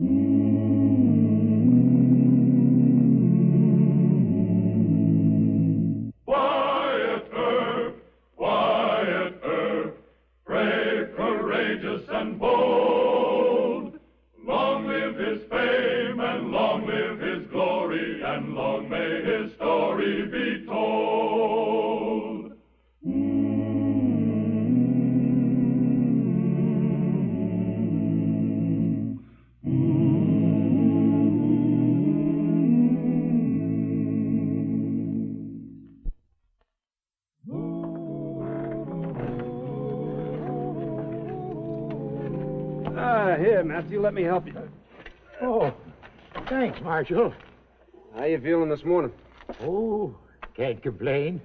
Wyatt Earp, brave, courageous, and bold. Long live his fame, and long live his glory, and long may his story be told. Here, Matthew, let me help you. Oh, thanks, Marshal. How you feeling this morning? Oh, can't complain.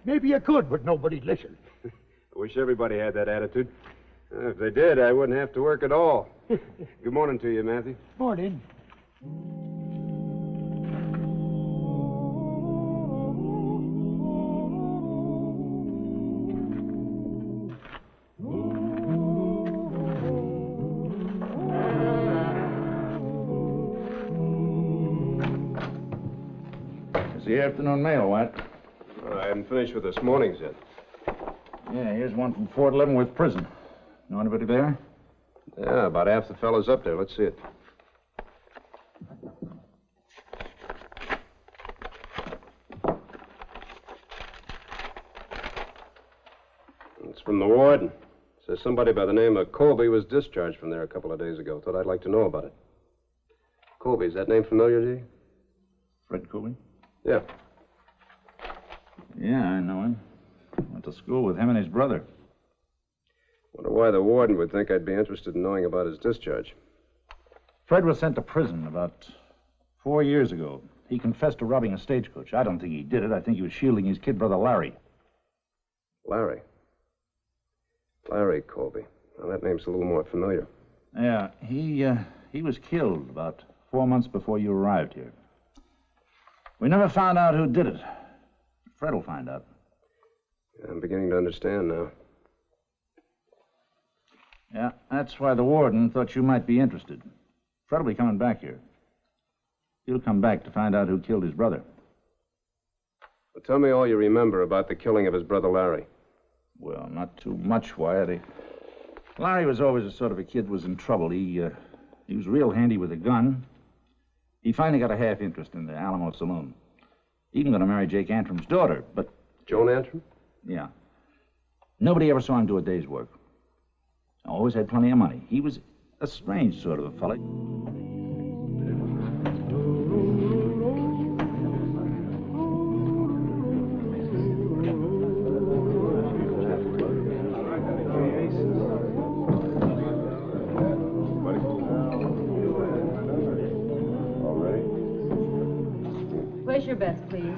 Maybe you could, but nobody'd listen. I wish everybody had that attitude. If they did, I wouldn't have to work at all. Good morning to you, Matthew. Morning. It's the afternoon mail, Wyatt. I haven't finished with this morning's yet. Yeah, here's one from Fort Leavenworth Prison. Know anybody there? Yeah, about half the fellows up there. Let's see it. It's from the warden. Says somebody by the name of Colby was discharged from there a couple of days ago. Thought I'd like to know about it. Colby, is that name familiar to you? Fred Cooley? Yeah. Yeah, I know him. Went to school with him and his brother. Wonder why the warden would think I'd be interested in knowing about his discharge. Fred was sent to prison about 4 years ago. He confessed to robbing a stagecoach. I don't think he did it. I think he was shielding his kid brother Larry. Larry? Larry Colby. Now, that name's a little more familiar. Yeah, he was killed about 4 months before you arrived here. We never found out who did it. Fred will find out. Yeah, I'm beginning to understand now. Yeah, that's why the warden thought you might be interested. Fred will be coming back here. He'll come back to find out who killed his brother. Well, tell me all you remember about the killing of his brother Larry. Well, not too much, Wyatt. Larry was always the sort of a kid who was in trouble. He was real handy with a gun. He finally got a half interest in the Alamo Saloon. Even going to marry Jake Antrim's daughter, but... Joan Antrim? Yeah. Nobody ever saw him do a day's work. Always had plenty of money. He was a strange sort of a fella. Place your bets, please.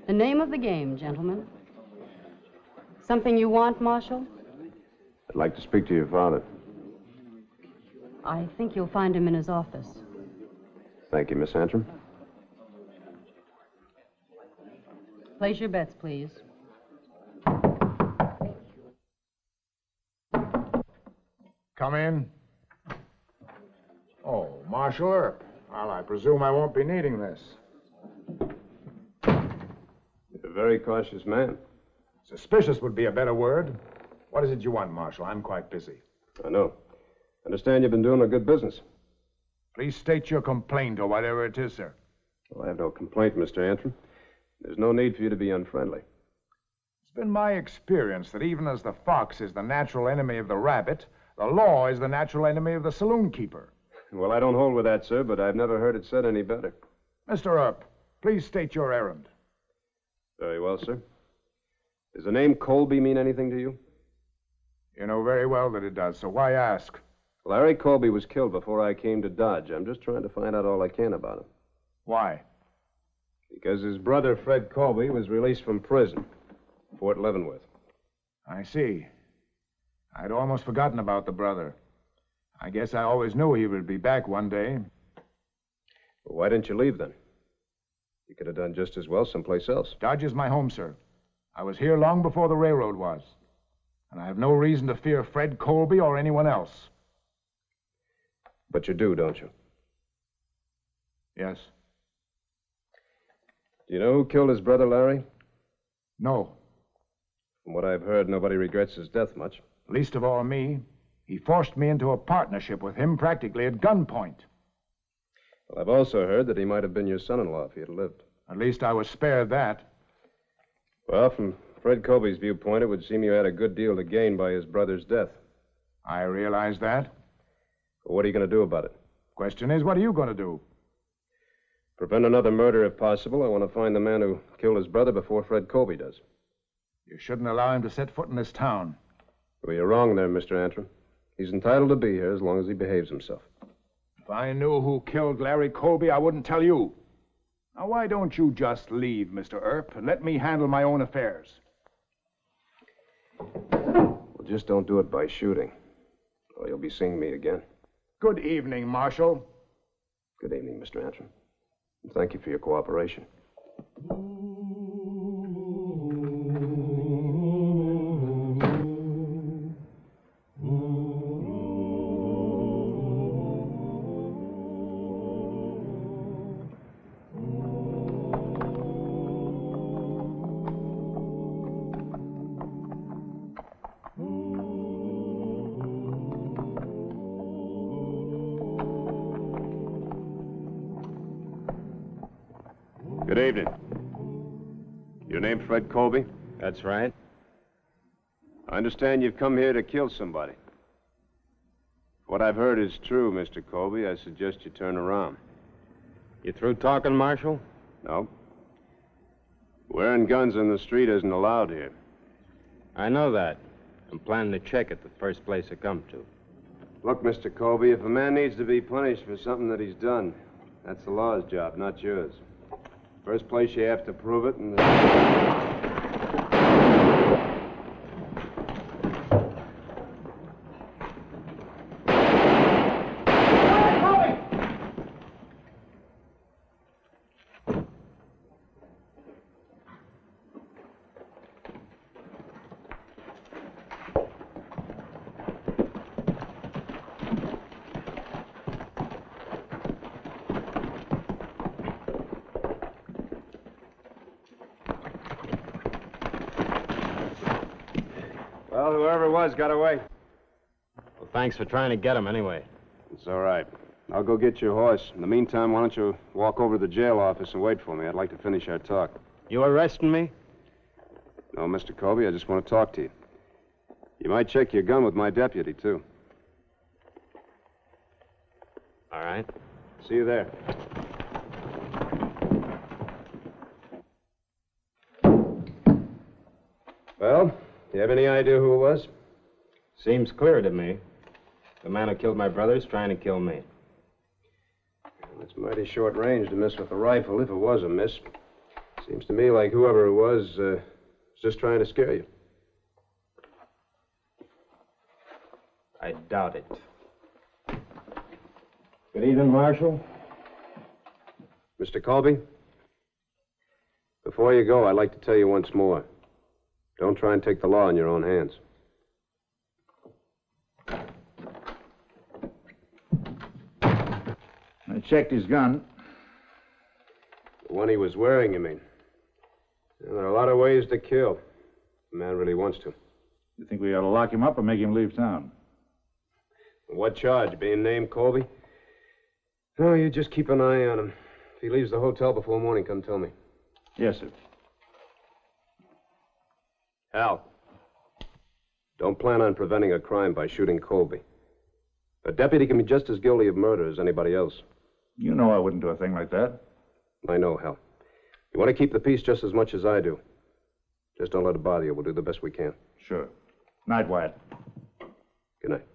The name of the game, gentlemen. Something you want, Marshal? I'd like to speak to your father. I think you'll find him in his office. Thank you, Miss Antrim. Place your bets, please. Come in. Oh, Marshal Earp. Well, I presume I won't be needing this. You're a very cautious man. Suspicious would be a better word. What is it you want, Marshal? I'm quite busy. I know. Understand you've been doing a good business. Please state your complaint or whatever it is, sir. Well, I have no complaint, Mr. Antrim. There's no need for you to be unfriendly. It's been my experience that even as the fox is the natural enemy of the rabbit, the law is the natural enemy of the saloon keeper. Well, I don't hold with that, sir, but I've never heard it said any better. Mr. Earp, please state your errand. Very well, sir. Does the name Colby mean anything to you? You know very well that it does, so why ask? Larry Colby was killed before I came to Dodge. I'm just trying to find out all I can about him. Why? Because his brother, Fred Colby, was released from prison, Fort Leavenworth. I see. I'd almost forgotten about the brother. I guess I always knew he would be back one day. Well, why didn't you leave then? You could have done just as well someplace else. Dodge is my home, sir. I was here long before the railroad was. And I have no reason to fear Fred Colby or anyone else. But you do, don't you? Yes. Do you know who killed his brother, Larry? No. From what I've heard, nobody regrets his death much. Least of all me. He forced me into a partnership with him practically at gunpoint. Well, I've also heard that he might have been your son-in-law if he had lived. At least I was spared that. Well, from Fred Colby's viewpoint, it would seem you had a good deal to gain by his brother's death. I realize that. But what are you going to do about it? Question is, what are you going to do? Prevent another murder if possible. I want to find the man who killed his brother before Fred Colby does. You shouldn't allow him to set foot in this town. Well, you're wrong there, Mr. Antrim. He's entitled to be here as long as he behaves himself. If I knew who killed Larry Colby, I wouldn't tell you. Now, why don't you just leave, Mr. Earp, and let me handle my own affairs? Well, just don't do it by shooting, or you'll be seeing me again. Good evening, Marshal. Good evening, Mr. Antrim. And thank you for your cooperation. Good evening. Your name Fred Colby? That's right. I understand you've come here to kill somebody. If what I've heard is true, Mr. Colby, I suggest you turn around. You through talking, Marshal? No. Wearing guns in the street isn't allowed here. I know that. I'm planning to check it the first place I come to. Look, Mr. Colby, if a man needs to be punished for something that he's done, that's the law's job, not yours. First place, you have to prove it, and... Well, whoever it was got away. Well, thanks for trying to get him anyway. It's all right. I'll go get your horse. In the meantime, why don't you walk over to the jail office and wait for me? I'd like to finish our talk. You arresting me? No, Mr. Colby, I just want to talk to you. You might check your gun with my deputy, too. All right. See you there. Well, do you have any idea who it was? Seems clear to me. The man who killed my brother is trying to kill me. It's mighty short range to miss with a rifle, if it was a miss. Seems to me like whoever it was just trying to scare you. I doubt it. Good evening, Marshal. Mr. Colby, before you go, I'd like to tell you once more. Don't try and take the law in your own hands. I checked his gun. The one he was wearing, you mean? Well, there are a lot of ways to kill. The man really wants to. You think we ought to lock him up or make him leave town? What charge? Being named Colby? No, you just keep an eye on him. If he leaves the hotel before morning, come tell me. Yes, sir. Hal, don't plan on preventing a crime by shooting Colby. A deputy can be just as guilty of murder as anybody else. You know I wouldn't do a thing like that. I know, Hal. You want to keep the peace just as much as I do. Just don't let it bother you. We'll do the best we can. Sure. Night, Wyatt. Good night.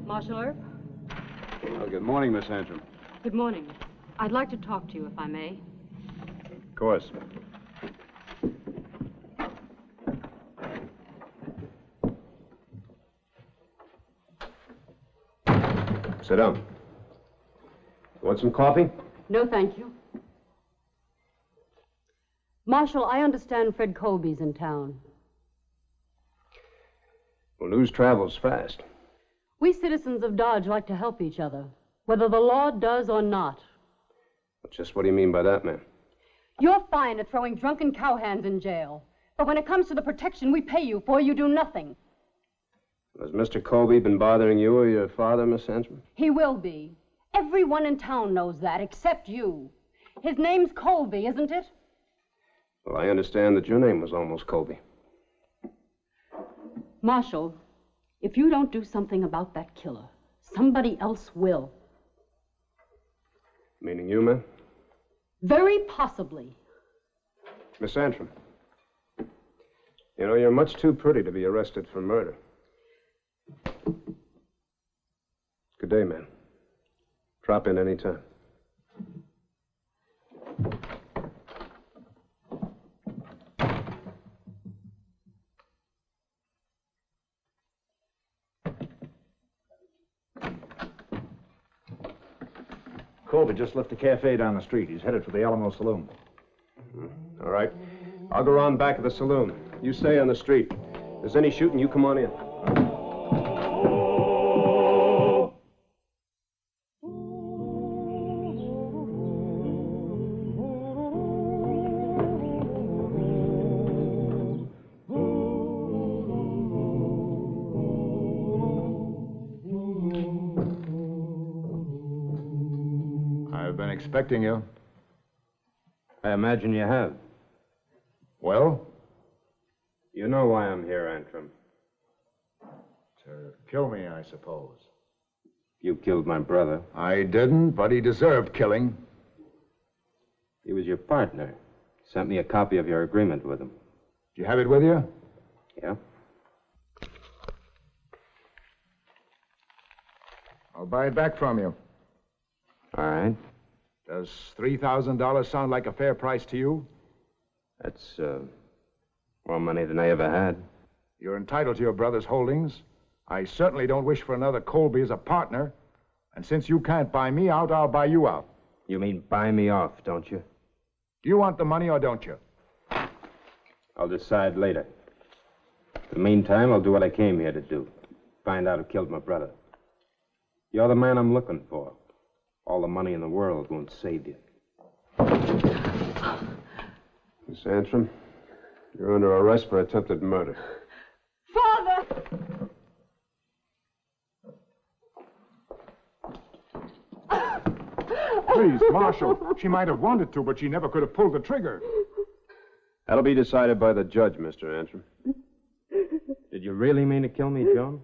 Marshal Earp? Well, good morning, Miss Antrim. Good morning. I'd like to talk to you, if I may. Of course. Sit down. Want some coffee? No, thank you. Marshal, I understand Fred Colby's in town. Well, news travels fast. We citizens of Dodge like to help each other, whether the law does or not. Just what do you mean by that, ma'am? You're fine at throwing drunken cowhands in jail. But when it comes to the protection we pay you for, you do nothing. Has Mr. Colby been bothering you or your father, Miss Sandstrom? He will be. Everyone in town knows that, except you. His name's Colby, isn't it? Well, I understand that your name was almost Colby. Marshal, if you don't do something about that killer, somebody else will. Meaning you, ma'am? Very possibly. Miss Sandstrom, you know, you're much too pretty to be arrested for murder. Good day, ma'am. Drop in any time. Colby just left the cafe down the street. He's headed for the Alamo Saloon. All right. I'll go around back of the saloon. You stay on the street. If there's any shooting, you come on in. I've been expecting you. I imagine you have. Well? You know why I'm here, Antrim. To kill me, I suppose. You killed my brother. I didn't, but he deserved killing. He was your partner. Sent me a copy of your agreement with him. Do you have it with you? Yeah? I'll buy it back from you. All right. Does $3,000 sound like a fair price to you? That's, more money than I ever had. You're entitled to your brother's holdings. I certainly don't wish for another Colby as a partner. And since you can't buy me out, I'll buy you out. You mean buy me off, don't you? Do you want the money or don't you? I'll decide later. In the meantime, I'll do what I came here to do. Find out who killed my brother. You're the man I'm looking for. All the money in the world won't save you. Miss Antrim, you're under arrest for attempted murder. Father! Please, Marshal. She might have wanted to, but she never could have pulled the trigger. That'll be decided by the judge, Mr. Antrim. Did you really mean to kill me, Joan?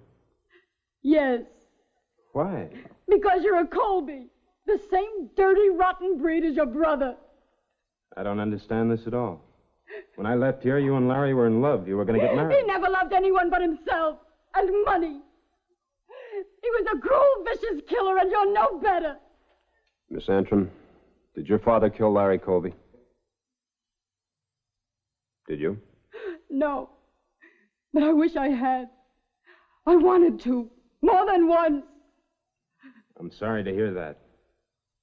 Yes, Why? because you're a Colby. The same dirty, rotten breed as your brother. I don't understand this at all. When I left here, you and Larry were in love. You were going to get married. He never loved anyone but himself and money. He was a cruel, vicious killer, and you're no better. Miss Antrim, did your father kill Larry Colby? Did you? No, but I wish I had. I wanted to, more than once. I'm sorry to hear that.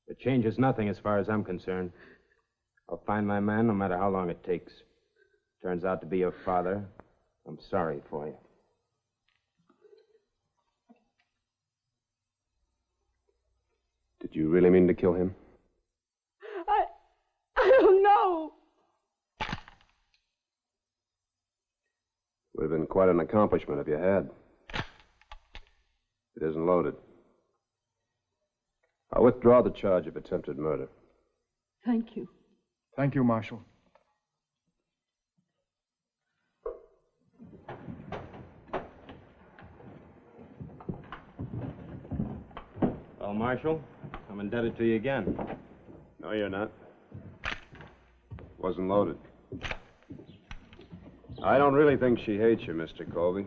It changes nothing as far as I'm concerned. I'll find my man no matter how long it takes. Turns out to be your father. I'm sorry for you. Did you really mean to kill him? I don't know. Would have been quite an accomplishment if you had. It isn't loaded. I'll withdraw the charge of attempted murder. Thank you. Thank you, Marshal. Well, Marshal, I'm indebted to you again. No, you're not. Wasn't loaded. I don't really think she hates you, Mr. Colby.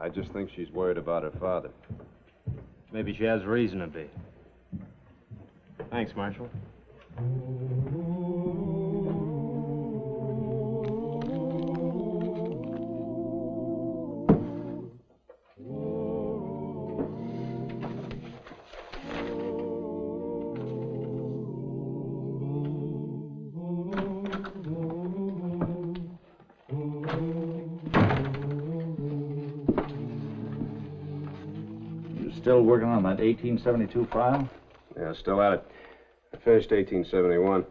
I just think she's worried about her father. Maybe she has reason to be. Thanks, Marshal. still working on that 1872 file? Yeah, still at it. I finished 1871.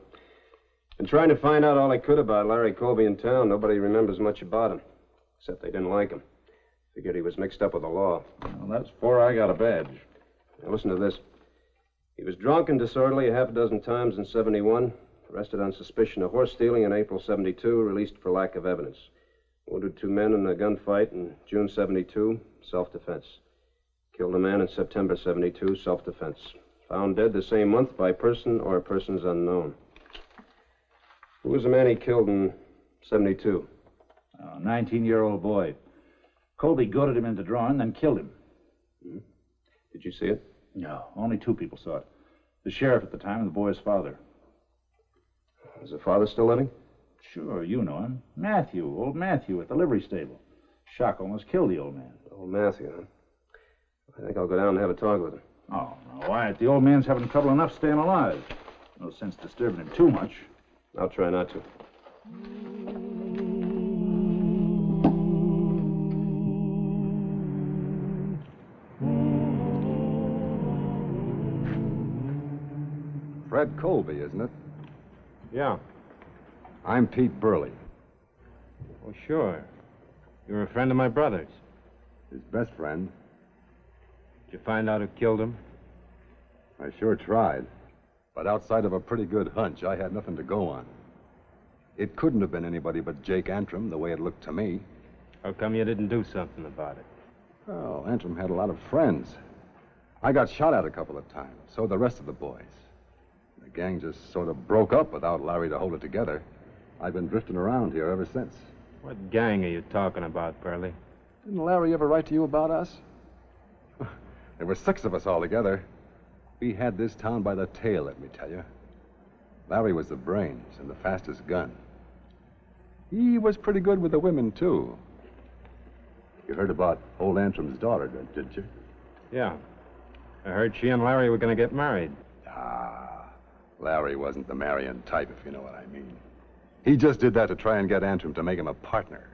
Been trying to find out all I could about Larry Colby in town. Nobody remembers much about him, except they didn't like him. Figured he was mixed up with the law. Well, that's before I got a badge. Now, listen to this. He was drunk and disorderly a half a dozen times in 71. Arrested on suspicion of horse stealing in April 72. Released for lack of evidence. Wounded 2 men in a gunfight in June 72. Self-defense. Killed a man in September 72. Self-defense. Found dead the same month by person or persons unknown. Who was the man he killed in 72? A 19-year-old boy. Colby goaded him into drawing, then killed him. Hmm. Did you see it? No, only 2 people saw it. The sheriff at the time and the boy's father. Is the father still living? Sure, you know him. Matthew, old Matthew at the livery stable. Shock almost killed the old man. Old Matthew, huh? I think I'll go down and have a talk with him. Oh, no, Wyatt, the old man's having trouble enough staying alive. No sense disturbing him too much. I'll try not to. Fred Colby, isn't it? Yeah. I'm Pete Burley. Well, sure. You're a friend of my brother's. His best friend. Did you find out who killed him? I sure tried. But outside of a pretty good hunch, I had nothing to go on. It couldn't have been anybody but Jake Antrim, the way it looked to me. How come you didn't do something about it? Well, Antrim had a lot of friends. I got shot at a couple of times, so the rest of the boys. The gang just sort of broke up without Larry to hold it together. I've been drifting around here ever since. What gang are you talking about, Burley? Didn't Larry ever write to you about us? There were 6 of us all together. We had this town by the tail, let me tell you. Larry was the brains and the fastest gun. He was pretty good with the women, too. You heard about old Antrim's daughter, didn't you? Yeah. I heard she and Larry were going to get married. Ah, Larry wasn't the marrying type, if you know what I mean. He just did that to try and get Antrim to make him a partner.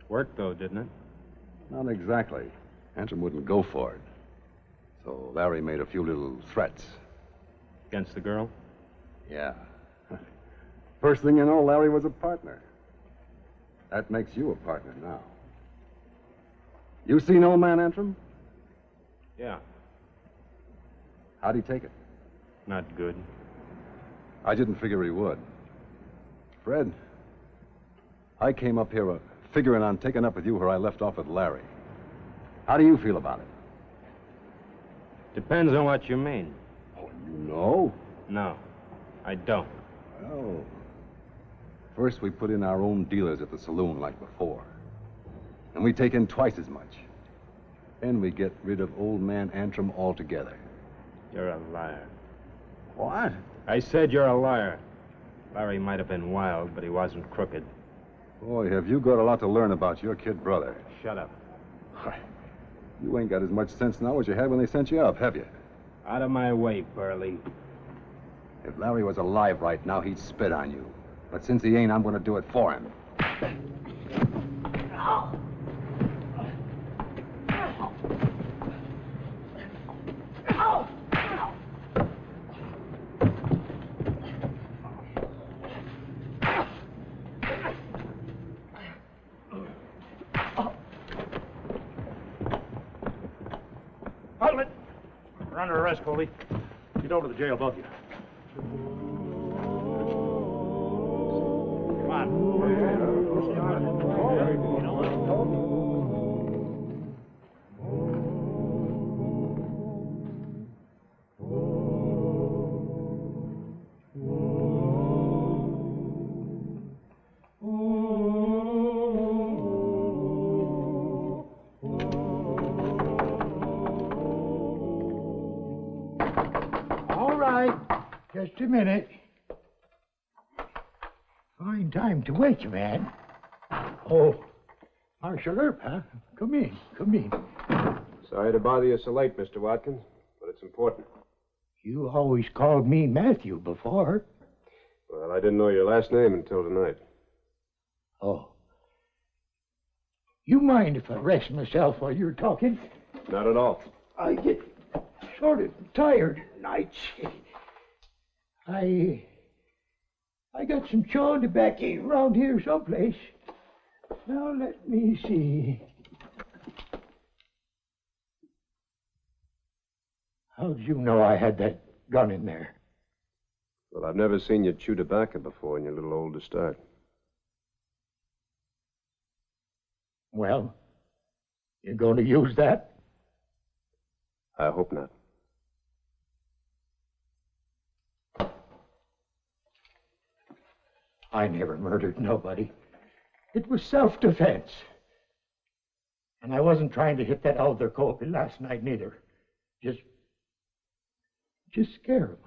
Worked, though, didn't it? Not exactly. Antrim wouldn't go for it. So Larry made a few little threats. Against the girl? Yeah. First thing you know, Larry was a partner. That makes you a partner now. You seen old man Antrim? Yeah. How'd he take it? Not good. I didn't figure he would. Fred, I came up here figuring on taking up with you where I left off with Larry. How do you feel about it? Depends on what you mean. Oh, you know? No, I don't. Well, first we put in our own dealers at the saloon like before. And we take in twice as much. Then we get rid of old man Antrim altogether. You're a liar. What? I said you're a liar. Larry might have been wild, but he wasn't crooked. Boy, have you got a lot to learn about your kid brother. Shut up. You ain't got as much sense now as you had when they sent you up, have you? Out of my way, Burley. If Larry was alive right now, he'd spit on you. But since he ain't, I'm going to do it for him. Hold it! We're under arrest, Colby. Get over to the jail, both of you. Come on. All right. Just a minute. Fine time to wake you, man. Oh, Marshal Earp, huh? Come in, come in. Sorry to bother you so late, Mr. Watkins, but it's important. You always called me Matthew before. Well, I didn't know your last name until tonight. Oh. You mind if I rest myself while you're talking? Not at all. I get sort of tired nights. I got some chaw tobacco around here someplace. Now, let me see. How'd you know I had that gun in there? Well, I've never seen you chew tobacco before, and you're a little old to start. Well, you going to use that? I hope not. I never murdered nobody. It was self-defense. And I wasn't trying to hit that other Colby last night, neither. Just scare him.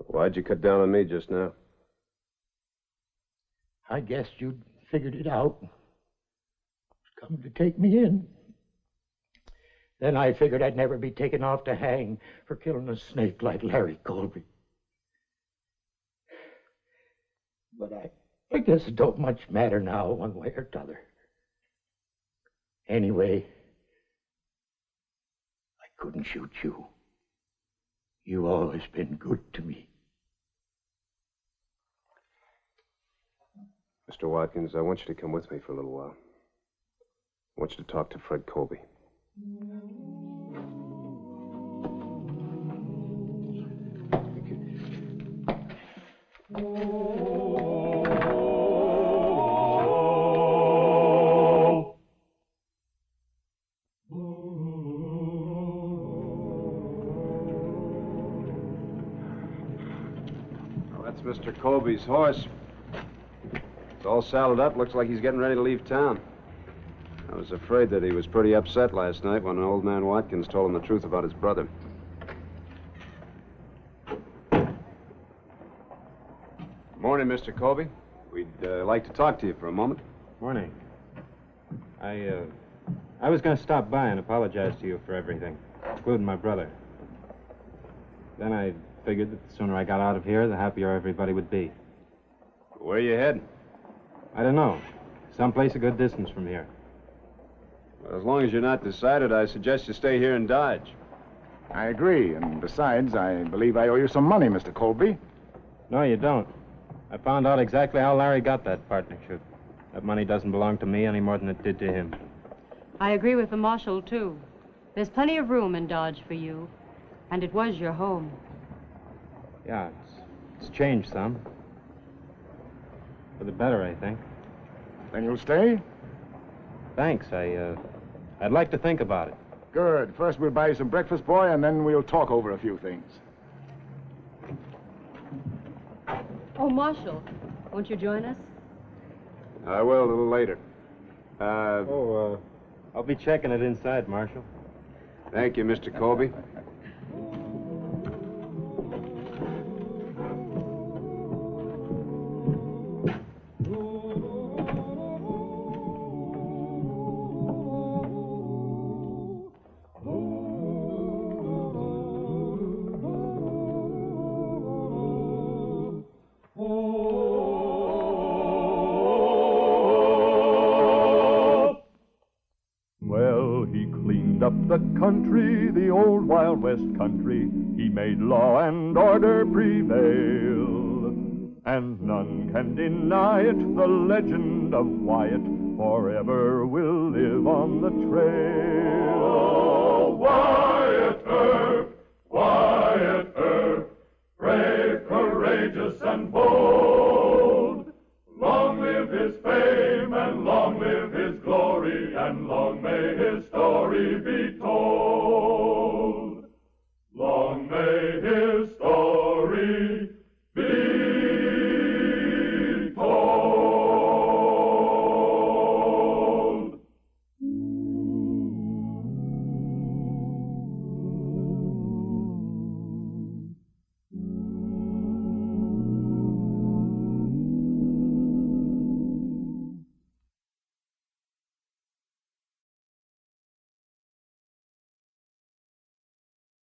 Why'd you cut down on me just now? I guessed you'd figured it out. Come to take me in. Then I figured I'd never be taken off to hang for killing a snake like Larry Colby. But I guess it don't much matter now, one way or t'other. Anyway, I couldn't shoot you. You always been good to me. Mr. Watkins, I want you to come with me for a little while. I want you to talk to Fred Colby. Mr. Colby's horse. It's all saddled up. Looks like he's getting ready to leave town. I was afraid that he was pretty upset last night when old man Watkins told him the truth about his brother. Morning, Mr. Colby. We'd like to talk to you for a moment. Morning. I was going to stop by and apologize to you for everything, including my brother. Then I figured that the sooner I got out of here, the happier everybody would be. Where you heading? I don't know. Someplace a good distance from here. Well, as long as you're not decided, I suggest you stay here in Dodge. I agree, and besides, I believe I owe you some money, Mr. Colby. No, you don't. I found out exactly how Larry got that partnership. That money doesn't belong to me any more than it did to him. I agree with the marshal, too. There's plenty of room in Dodge for you, and it was your home. Yeah, it's changed some. For the better, I think. Then you'll stay? Thanks. I'd like to think about it. Good. First we'll buy you some breakfast, boy, and then we'll talk over a few things. Oh, Marshal, won't you join us? I will a little later. I'll be checking it inside, Marshal. Thank you, Mr. Colby. The country, the old Wild West country, he made law and order prevail. And none can deny it, the legend of Wyatt forever will live on the trail. Oh, Wyatt Earp, brave, courageous, and bold. Long live his fame.